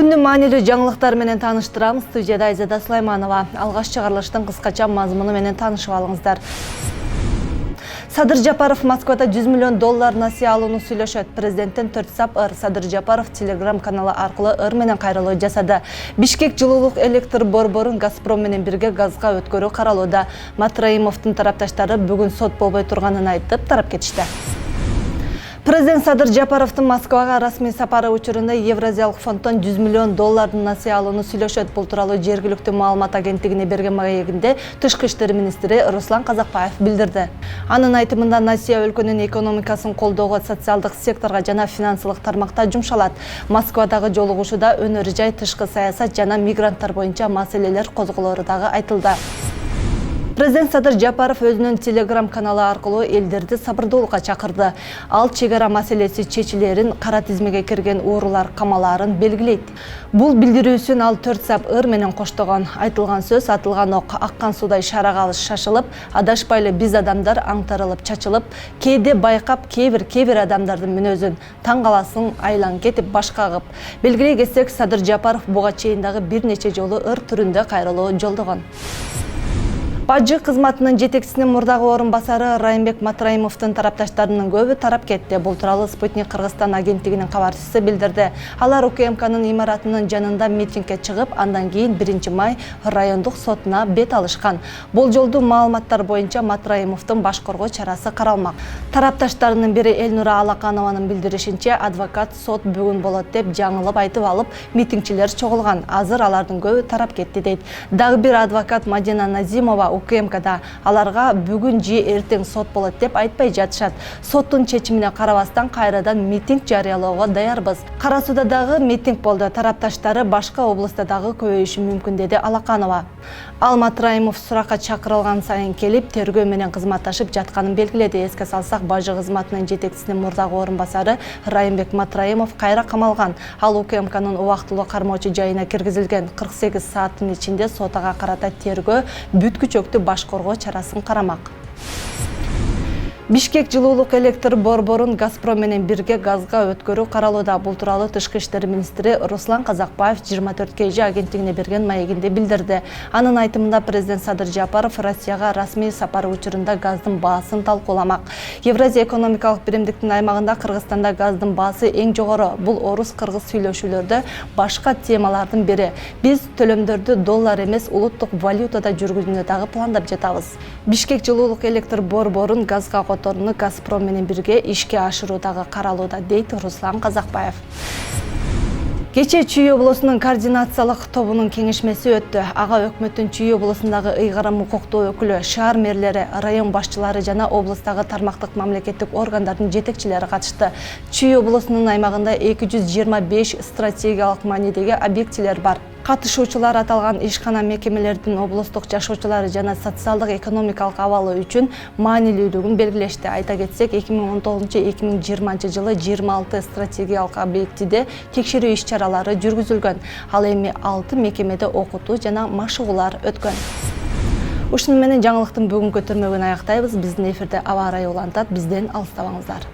Күндүн маанилүү жаңылыктар менен тааныштырабыз. Студияда Айзада Сулайманова. Алгаш чыгарылыштын кыскача мазмуну менен таанышып алыңыздар. Садыр Жапаров Москвада $100 миллион насыя алууну сүйлөшөт. Президенттин 4 сап ыр Садыр Жапаров телеграм каналы аркылуу ыр менен кайрылуу жасады. Бишкек жылуулук электр борборун Газпром менен бирге газга өткөрүү каралууда. Матраимовдун тарапташтары бүгүн сот болбой турганын айтып, тарап кетишти. Президент Садыр Жапаровдун Москвага расмий сапары учурунда Евразиялык фонддон $100 миллион насыя алууну сүйлөшөт. Бул тууралуу жергиликтүү маалымат агенттигине берген маегинде Тышкы иштер министри Руслан Казакбаев билдирди. Анын айтымында насыя өлкөнүн экономикасын колдоого, социалдык секторго жана финансылык тармакта жумшалат. Москвадагы жолугушууда өнөр жай, тышкы саясат жана мигранттар боюнча маселелер козголору дагы айтылды. Президент Садыр Жапаров өзүнүн телеграм каналы аркылуу элдерди сабырдуулукка чакырды. Ал чек ара маселеси чечилерин, кара тизмеге кирген уурулар камаларын белгилейт. Бул билдирүүсүн ал 4 сап ыр менен коштогон. Айтылган сөз атылган ок, аккан суудай шарага шашылып, адашпайлы биз адамдар аңтарылып чачылып, кээде байкап кээ бир адамдардын мүнөзүн таң каласың айлан кетип баш кагып. Белгилей кетсек, Садыр Жапаров буга чейин дагы бир нече жолу ыр түрүндө кайрылуу жолдогон. Бажы кызматынын жетекчисинин мурдагы орун басары Райымбек Матраимовдун тарапташтарынын көбү тарап кетти. Бул тууралуу Спутник Кыргызстан агенттигинин кабарчысы билдирди. Алар УКМКнын имаратынын жанында митингге чыгып, андан кийин 1-май райондук сотуна бет алышкан. Болжолдуу маалыматтар боюнча Матраимовдун баш коргоо чарасы каралмак. Тарапташтарынын бири Элнура Алаканованын билдиришинче, адвокат сот бүгүн болот деп жаңылып айтып алып, митингчилер чогулган. Азыр алардын көбү тарап кетти дейт. Дагы бир адвокат Мадина Назимова УКМКда аларга бүгүн же эртең сот болот деп айтпай жатышат. Соттун чечимине карабастан кайрадан митинг жарыялоого даярбыз. Кара Сууда дагы митинг болду. Тарапташтары башка облустта дагы көбөйүшү мүмкүн, деди Алаканова. Ал Матраимов суракка чакырылган сайын келип, тергөө менен кызматташып жатканын белгиледи. Эске салсак, бажы кызматынын жетекчисинин мурдагы орун басары Райымбек Матраимов кайра камалган. Ал УКМКнын убактылуу кармоочу жайына киргизилген. 48 сааттын ичинде сотага карата тергөө бүткүчөктү баш коргоо чарасын карамак. Бишкек жылуулук электр борборун Газпром менен бирге газга өткөрүү каралууда. Бул тууралуу Тышкы иштер министри Руслан Казакбаев 24 агенттигине берген маегинде билдирди. Анын айтымында президент Садыр Жапаров Россияга расмий сапары учурунда газдын баасын талкууламак. Евразия экономикалык биримдиктин аймагында Кыргызстанда газдын баасы эң жогору. Бул орус-кыргыз сүйлөшүүлөрдө башка темалардын бири. Биз төлөмдөрдү доллар эмес, улуттук валютада жүргүзүүнү дагы пландап жатабыз. Бишкек жылуулук электр борборун газга которуну Газпром менен бирге ишке ашыруудагы каралууда, дейт Руслан Казакбаев. Кече Чүй облусунун координациялык тобунун кеңешмеси өттү. Ага өкмөттүн Чүй облусундагы ыйгарым укуктуу өкүлү, шаар мэрлери, район башчылары жана облустагы тармактык мамлекеттик органдардын жетекчилери катышты. Чүй облусунун аймагында 225 стратегиялык маанидеги объектилер бар. Катышуучулар аталган ишкана мекемелердин облустук жашоочулары жана социалдык экономикалык абалы үчүн маанилүүлүгүн белгилешти. Айта кетсек, 2019-2020 жылы 26 стратегиялык объектиде текшерүү иш-чаралары жүргүзүлгөн. Ал эми 6 мекемеде окутуу жана машыгуулар өткөн. Ушуну менен жаңылыктын бүгүнкү түрмөгүн аяктайбыз. Биздин эфирде аба ырайы улантат. Бизден алыстабаңыздар.